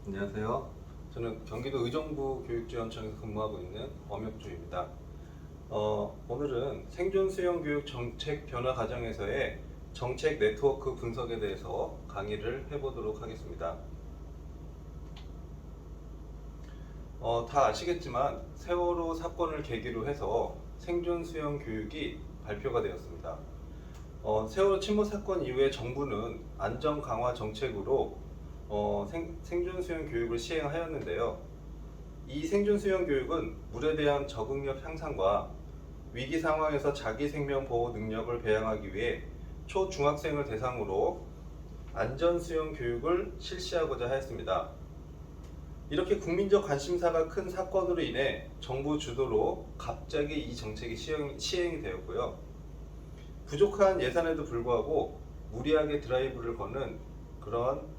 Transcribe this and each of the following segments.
안녕하세요. 저는 경기도 의정부 교육지원청에서 근무하고 있는 엄혁주입니다. 오늘은 생존 수영 교육 정책 변화 과정에서의 정책 네트워크 분석에 대해서 강의를 해보도록 하겠습니다. 다 아시겠지만 세월호 사건을 계기로 해서 생존 수영 교육이 발표가 되었습니다. 세월호 침몰 사건 이후에 정부는 안전 강화 정책으로 생존 수영 교육을 시행하였는데요. 이 생존 수영 교육은 물에 대한 적응력 향상과 위기 상황에서 자기 생명 보호 능력을 배양하기 위해 초중학생을 대상으로 안전 수영 교육을 실시하고자 하였습니다. 이렇게 국민적 관심사가 큰 사건으로 인해 정부 주도로 갑자기 이 정책이 시행이 되었고요. 부족한 예산에도 불구하고 무리하게 드라이브를 거는 그런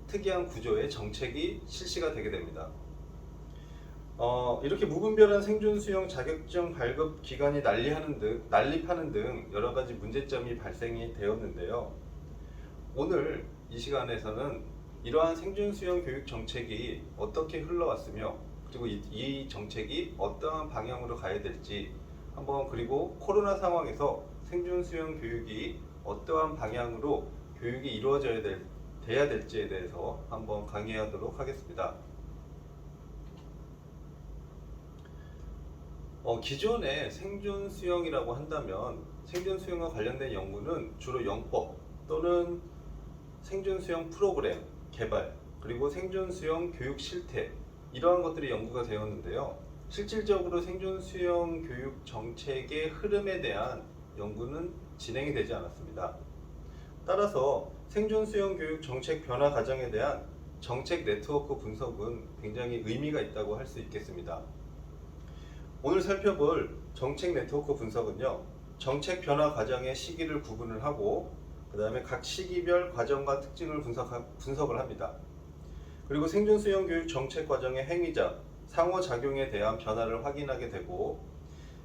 특이한 구조의 정책이 실시가 되게 됩니다. 이렇게 무분별한 생존 수영 자격증 발급 기간이 난립하는 등 여러 가지 문제점이 발생이 되었는데요. 오늘 이 시간에서는 이러한 생존 수영 교육 정책이 어떻게 흘러왔으며 그리고 이 정책이 어떠한 방향으로 가야 될지 한번, 그리고 코로나 상황에서 생존 수영 교육이 어떠한 방향으로 교육이 돼야 될지에 대해서 한번 강의하도록 하겠습니다. 기존의 생존 수영이라고 한다면 생존 수영과 관련된 연구는 주로 영법 또는 생존 수영 프로그램 개발, 그리고 생존 수영 교육 실태, 이러한 것들이 연구가 되었는데요. 실질적으로 생존 수영 교육 정책의 흐름에 대한 연구는 진행이 되지 않았습니다. 따라서 생존 수영 교육 정책 변화 과정에 대한 정책 네트워크 분석은 굉장히 의미가 있다고 할 수 있겠습니다. 오늘 살펴볼 정책 네트워크 분석은요, 정책 변화 과정의 시기를 구분을 하고 그 다음에 각 시기별 과정과 특징을 분석을 합니다. 그리고 생존 수영 교육 정책 과정의 행위자, 상호작용에 대한 변화를 확인하게 되고,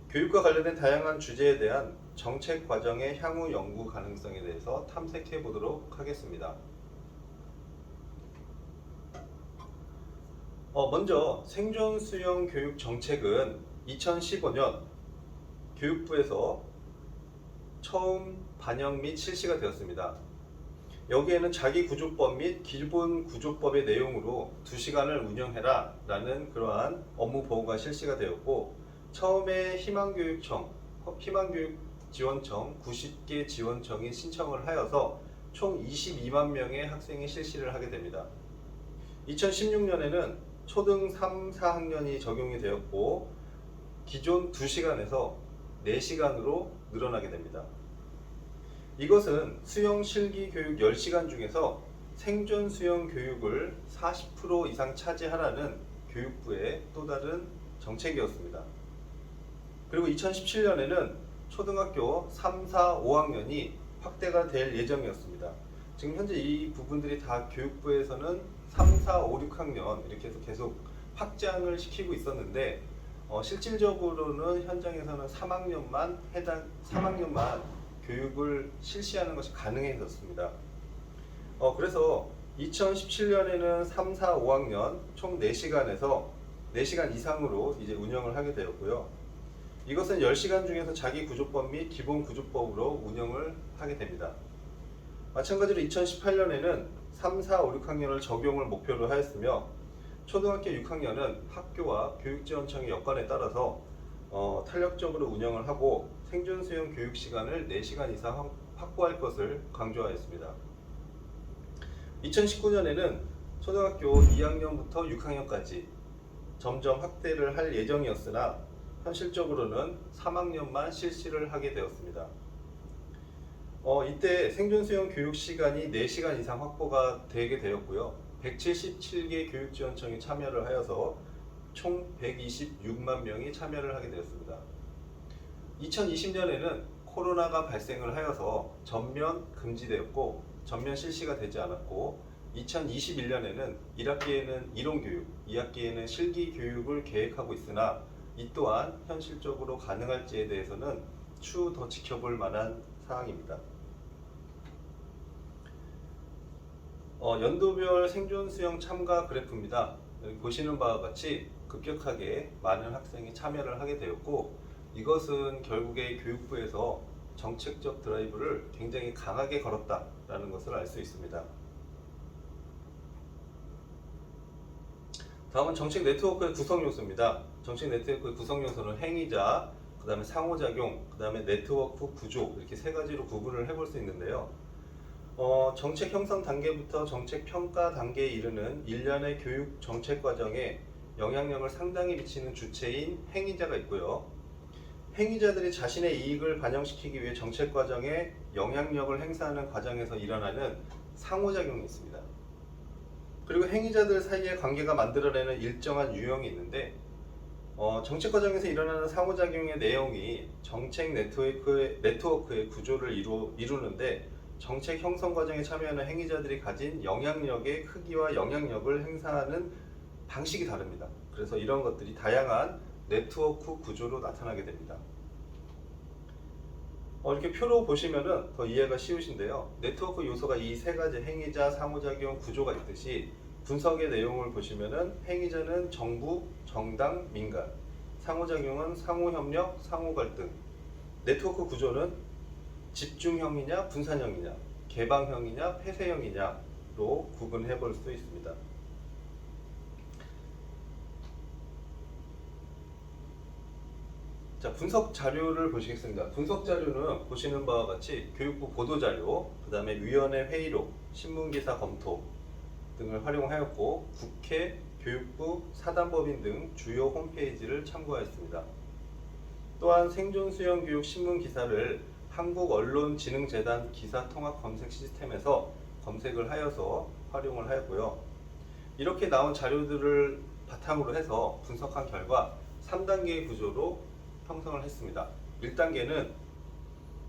교육과 관련된 다양한 주제에 대한 정책 과정의 향후 연구 가능성에 대해서 탐색해 보도록 하겠습니다. 먼저 생존 수영 교육 정책은 2015년 교육부에서 처음 반영 및 실시가 되었습니다. 여기에는 자기구조법 및 기본구조법의 내용으로 2시간을 운영해라 라는 그러한 업무 보고가 실시가 되었고, 처음에 희망교육지원청 90개 지원청이 신청을 하여서 총 22만 명의 학생이 실시를 하게 됩니다. 2016년에는 초등 3, 4학년이 적용이 되었고, 기존 2시간에서 4시간으로 늘어나게 됩니다. 이것은 수영 실기 교육 10시간 중에서 생존 수영 교육을 40% 이상 차지하라는 교육부의 또 다른 정책이었습니다. 그리고 2017년에는 초등학교 3, 4, 5학년이 확대가 될 예정이었습니다. 지금 현재 이 부분들이 다 교육부에서는 3, 4, 5, 6학년 이렇게 해서 계속 확장을 시키고 있었는데, 실질적으로는 현장에서는 3학년만 교육을 실시하는 것이 가능해졌습니다. 그래서 2017년에는 3, 4, 5학년 총 4시간에서 4시간 이상으로 이제 운영을 하게 되었고요. 이것은 10시간 중에서 자기구조법 및 기본구조법으로 운영을 하게 됩니다. 마찬가지로 2018년에는 3, 4, 5, 6학년을 적용을 목표로 하였으며, 초등학교 6학년은 학교와 교육지원청의 여건에 따라서 탄력적으로 운영을 하고 생존 수영 교육 시간을 4시간 이상 확보할 것을 강조하였습니다. 2019년에는 초등학교 2학년부터 6학년까지 점점 확대를 할 예정이었으나 현실적으로는 3학년만 실시를 하게 되었습니다. 이때 생존 수영 교육 시간이 4시간 이상 확보가 되게 되었고요. 177개 교육지원청이 참여를 하여서 총 126만 명이 참여를 하게 되었습니다. 2020년에는 코로나가 발생을 하여서 전면 금지되었고 전면 실시가 되지 않았고, 2021년에는 1학기에는 이론교육, 2학기에는 실기교육을 계획하고 있으나 이 또한 현실적으로 가능할지에 대해서는 추후 더 지켜볼 만한 사항입니다. 연도별 생존 수영 참가 그래프입니다. 여기 보시는 바와 같이 급격하게 많은 학생이 참여를 하게 되었고, 이것은 결국에 교육부에서 정책적 드라이브를 굉장히 강하게 걸었다라는 것을 알 수 있습니다. 다음은 정책 네트워크의 구성 요소입니다. 정책 네트워크의 구성 요소는 행위자, 그 다음에 상호작용, 그 다음에 네트워크 구조, 이렇게 세 가지로 구분을 해볼 수 있는데요. 정책 형성 단계부터 정책 평가 단계에 이르는 일련의 교육 정책 과정에 영향력을 상당히 미치는 주체인 행위자가 있고요. 행위자들이 자신의 이익을 반영시키기 위해 정책 과정에 영향력을 행사하는 과정에서 일어나는 상호작용이 있습니다. 그리고 행위자들 사이의 관계가 만들어내는 일정한 유형이 있는데, 정책 과정에서 일어나는 상호작용의 내용이 정책 네트워크의 구조를 이루는데, 정책 형성 과정에 참여하는 행위자들이 가진 영향력의 크기와 영향력을 행사하는 방식이 다릅니다. 그래서 이런 것들이 다양한 네트워크 구조로 나타나게 됩니다. 이렇게 표로 보시면은 더 이해가 쉬우신데요. 네트워크 요소가 이 세 가지 행위자, 상호작용, 구조가 있듯이 분석의 내용을 보시면은 행위자는 정부, 정당, 민간, 상호작용은 상호협력, 상호갈등, 네트워크 구조는 집중형이냐 분산형이냐, 개방형이냐 폐쇄형이냐로 구분해 볼 수 있습니다. 자, 분석 자료를 보시겠습니다. 분석 자료는 보시는 바와 같이 교육부 보도자료, 그 다음에 위원회 회의록, 신문기사 검토 등을 활용하였고, 국회, 교육부, 사단법인 등 주요 홈페이지를 참고하였습니다. 또한 생존수영교육 신문기사를 한국언론진흥재단 기사통합검색 시스템에서 검색을 하여서 활용을 하였고요. 이렇게 나온 자료들을 바탕으로 해서 분석한 결과 3단계의 구조로 형성을 했습니다. 1단계는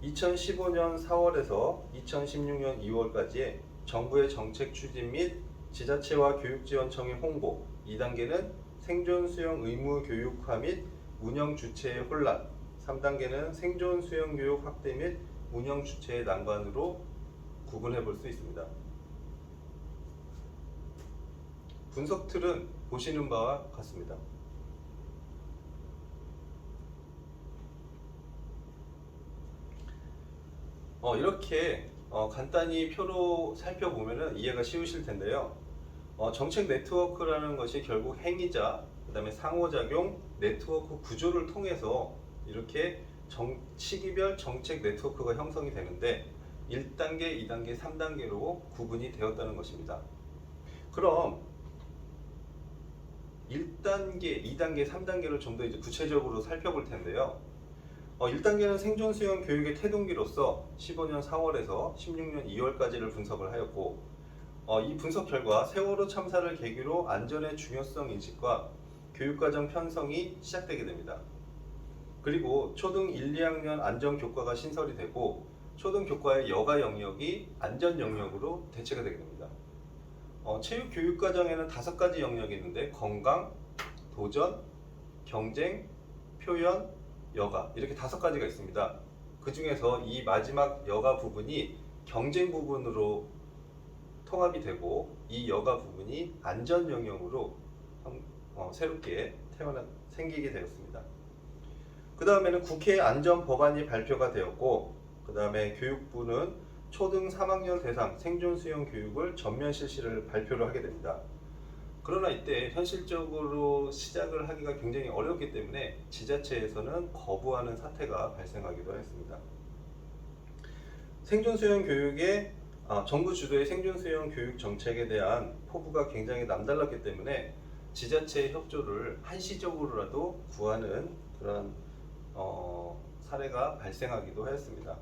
2015년 4월에서 2016년 2월까지의 정부의 정책 추진 및 지자체와 교육지원청의 홍보, 2단계는 생존수영 의무 교육화 및 운영 주체의 혼란, 3단계는 생존 수영 교육 확대 및 운영 주체의 난관으로 구분해 볼 수 있습니다. 분석 틀은 보시는 바와 같습니다. 이렇게 간단히 표로 살펴보면 이해가 쉬우실 텐데요. 정책 네트워크라는 것이 결국 행위자, 그 다음에 상호작용, 네트워크 구조를 통해서 이렇게 시기별 정책 네트워크가 형성이 되는데 1단계, 2단계, 3단계로 구분이 되었다는 것입니다. 그럼 1단계, 2단계, 3단계를 좀 더 이제 구체적으로 살펴볼 텐데요. 1단계는 생존 수영 교육의 태동기로서 15년 4월에서 16년 2월까지를 분석을 하였고, 이 분석 결과 세월호 참사를 계기로 안전의 중요성 인식과 교육과정 편성이 시작되게 됩니다. 그리고 초등 1, 2학년 안전교과가 신설이 되고, 초등 교과의 여가 영역이 안전 영역으로 대체가 되게 됩니다. 체육 교육 과정에는 5가지 영역이 있는데 건강, 도전, 경쟁, 표현, 여가, 이렇게 5가지가 있습니다. 그 중에서 이 마지막 여가 부분이 경쟁 부분으로 통합이 되고, 이 여가 부분이 안전 영역으로 새롭게 생기게 되었습니다. 그 다음에는 국회 안전법안이 발표가 되었고, 그 다음에 교육부는 초등 3학년 대상 생존 수영 교육을 전면 실시를 발표를 하게 됩니다. 그러나 이때 현실적으로 시작을 하기가 굉장히 어렵기 때문에 지자체에서는 거부하는 사태가 발생하기도 했습니다. 생존 수영 교육의 정부 주도의 생존 수영 교육 정책에 대한 포부가 굉장히 남달랐기 때문에 지자체의 협조를 한시적으로라도 구하는 그런 사례가 발생하기도 하였습니다.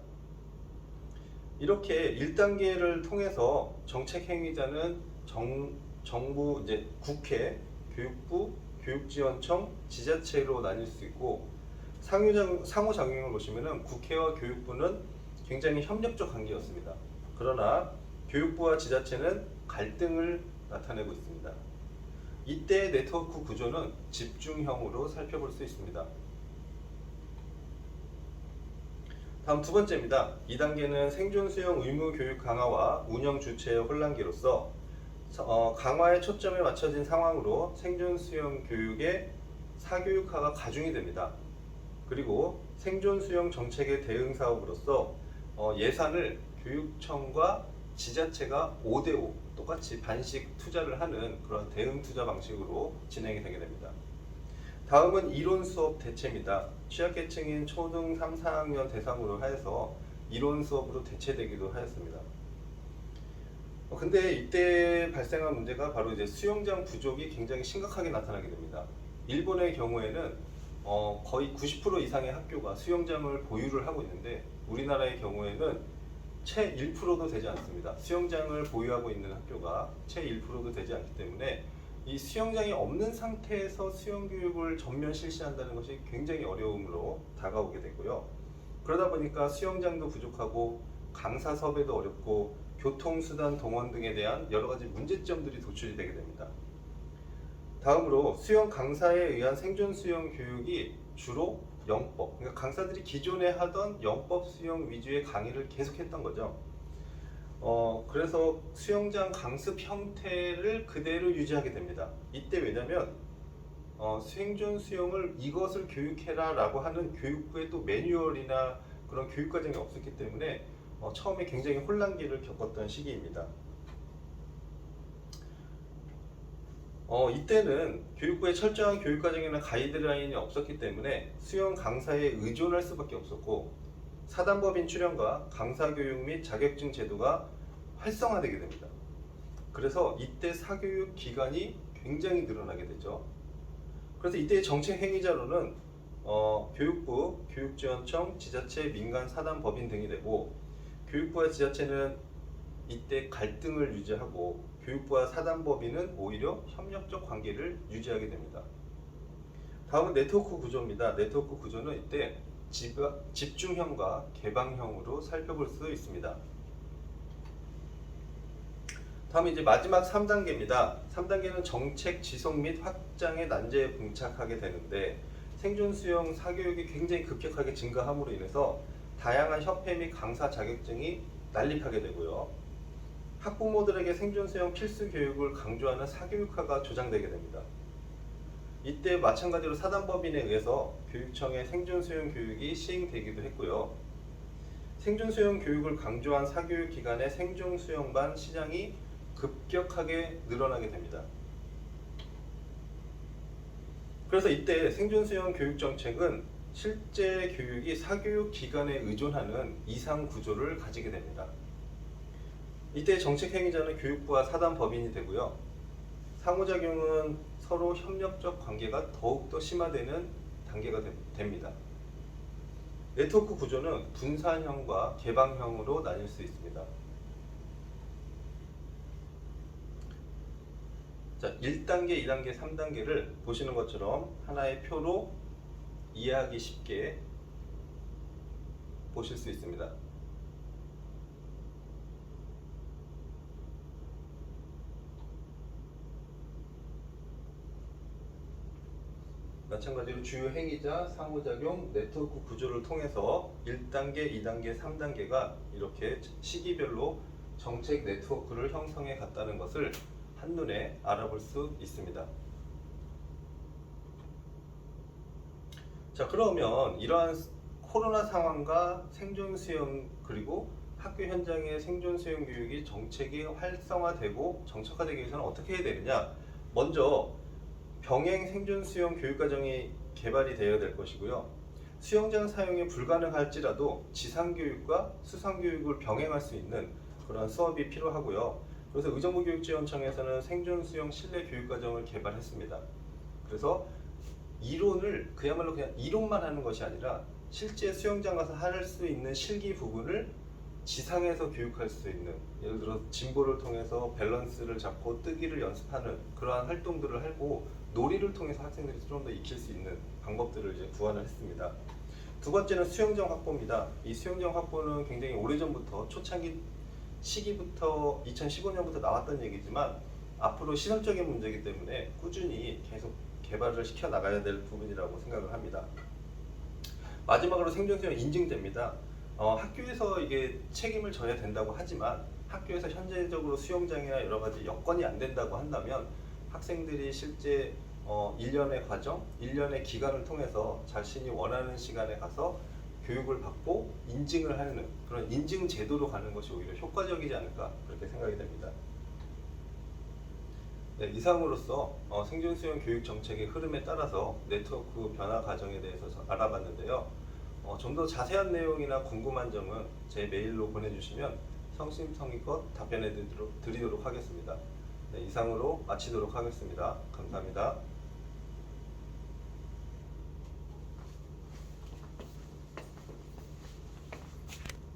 이렇게 1단계를 통해서 정책 행위자는 정부, 이제 국회, 교육부, 교육지원청, 지자체로 나뉠 수 있고, 상호작용을 보시면은 국회와 교육부는 굉장히 협력적 관계였습니다. 그러나 교육부와 지자체는 갈등을 나타내고 있습니다. 이때 네트워크 구조는 집중형으로 살펴볼 수 있습니다. 다음 2번째입니다. 2단계는 생존 수영 의무 교육 강화와 운영 주체의 혼란기로서 강화에 초점이 맞춰진 상황으로 생존 수영 교육의 사교육화가 가중이 됩니다. 그리고 생존 수영 정책의 대응 사업으로서 예산을 교육청과 지자체가 5대5 똑같이 반씩 투자를 하는 그런 대응 투자 방식으로 진행이 되게 됩니다. 다음은 이론 수업 대체입니다. 취약계층인 초등 3, 4학년 대상으로 하여서 이론 수업으로 대체되기도 하였습니다. 근데 이때 발생한 문제가 바로 이제 수영장 부족이 굉장히 심각하게 나타나게 됩니다. 일본의 경우에는 거의 90% 이상의 학교가 수영장을 보유를 하고 있는데 우리나라의 경우에는 채 1%도 되지 않습니다. 수영장을 보유하고 있는 학교가 채 1%도 되지 않기 때문에 이 수영장이 없는 상태에서 수영교육을 전면 실시한다는 것이 굉장히 어려움으로 다가오게 되고요. 그러다 보니까 수영장도 부족하고 강사 섭외도 어렵고 교통수단 동원 등에 대한 여러 가지 문제점들이 도출이 되게 됩니다. 다음으로 수영 강사에 의한 생존 수영 교육이 주로 영법, 그러니까 강사들이 기존에 하던 영법 수영 위주의 강의를 계속했던 거죠. 그래서 수영장 강습 형태를 그대로 유지하게 됩니다. 이때 왜냐면 생존 수영을 이것을 교육해라 라고 하는 교육부의 또 매뉴얼이나 그런 교육 과정이 없었기 때문에 처음에 굉장히 혼란기를 겪었던 시기입니다. 이때는 교육부의 철저한 교육 과정이나 가이드라인이 없었기 때문에 수영 강사에 의존할 수밖에 없었고 사단법인 출연과 강사 교육 및 자격증 제도가 활성화되게 됩니다. 그래서 이때 사교육 기관이 굉장히 늘어나게 되죠. 그래서 이때의 정책 행위자로는 교육부, 교육지원청, 지자체, 민간 사단법인 등이 되고 교육부와 지자체는 이때 갈등을 유지하고 교육부와 사단법인은 오히려 협력적 관계를 유지하게 됩니다. 다음은 네트워크 구조입니다. 네트워크 구조는 이때 집중형과 개방형으로 살펴볼 수 있습니다. 다음은 이제 마지막 3단계입니다. 3단계는 정책 지속 및 확장의 난제에 봉착하게 되는데 생존 수영 사교육이 굉장히 급격하게 증가함으로 인해서 다양한 협회 및 강사 자격증이 난립하게 되고요. 학부모들에게 생존 수영 필수 교육을 강조하는 사교육화가 조장되게 됩니다. 이때 마찬가지로 사단법인에 의해서 교육청의 생존 수영 교육이 시행되기도 했고요. 생존 수영 교육을 강조한 사교육 기관의 생존 수영반 시장이 급격하게 늘어나게 됩니다. 그래서 이때 생존 수영 교육 정책은 실제 교육이 사교육 기관에 의존하는 이상 구조를 가지게 됩니다. 이때 정책 행위자는 교육부와 사단법인이 되고요. 상호작용은 서로 협력적 관계가 더욱더 심화되는 단계가 됩니다. 네트워크 구조는 분산형과 개방형으로 나뉠 수 있습니다. 자, 1단계, 2단계, 3단계를 보시는 것처럼 하나의 표로 이해하기 쉽게 보실 수 있습니다. 마찬가지로 주요 행위자, 상호작용, 네트워크 구조를 통해서 1단계, 2단계, 3단계가 이렇게 시기별로 정책 네트워크를 형성해 갔다는 것을 한눈에 알아볼 수 있습니다. 자, 그러면 이러한 코로나 상황과 생존 수영 그리고 학교 현장의 생존 수영 교육이 정책이 활성화되고 정책화되기 위해서는 어떻게 해야 되느냐? 먼저 병행 생존 수영 교육 과정이 개발이 되어야 될 것이고요. 수영장 사용이 불가능할지라도 지상 교육과 수상 교육을 병행할 수 있는 그런 수업이 필요하고요. 그래서 의정부 교육지원청에서는 생존 수영 실내 교육 과정을 개발했습니다. 그래서 이론을 그야말로 그냥 이론만 하는 것이 아니라 실제 수영장 가서 할 수 있는 실기 부분을 지상에서 교육할 수 있는, 예를 들어 진보를 통해서 밸런스를 잡고 뜨기를 연습하는 그러한 활동들을 하고 놀이를 통해서 학생들이 좀 더 익힐 수 있는 방법들을 이제 구현을 했습니다. 두 번째는 수영장 확보입니다. 이 수영장 확보는 굉장히 오래전부터 초창기 시기부터 2015년부터 나왔던 얘기지만 앞으로 시설적인 문제이기 때문에 꾸준히 계속 개발을 시켜 나가야 될 부분이라고 생각을 합니다. 마지막으로 생존 수영 인증제입니다. 학교에서 이게 책임을 져야 된다고 하지만 학교에서 현재적으로 수영장이나 여러 가지 여건이 안 된다고 한다면 학생들이 실제 1년의 과정, 1년의 기간을 통해서 자신이 원하는 시간에 가서 교육을 받고 인증을 하는 그런 인증 제도로 가는 것이 오히려 효과적이지 않을까 그렇게 생각이 됩니다. 네, 이상으로써 생존수영 교육 정책의 흐름에 따라서 네트워크 변화 과정에 대해서 알아봤는데요. 좀 더 자세한 내용이나 궁금한 점은 제 메일로 보내주시면 성심성의껏 답변해 드리도록 하겠습니다. 네, 이상으로 마치도록 하겠습니다. 감사합니다.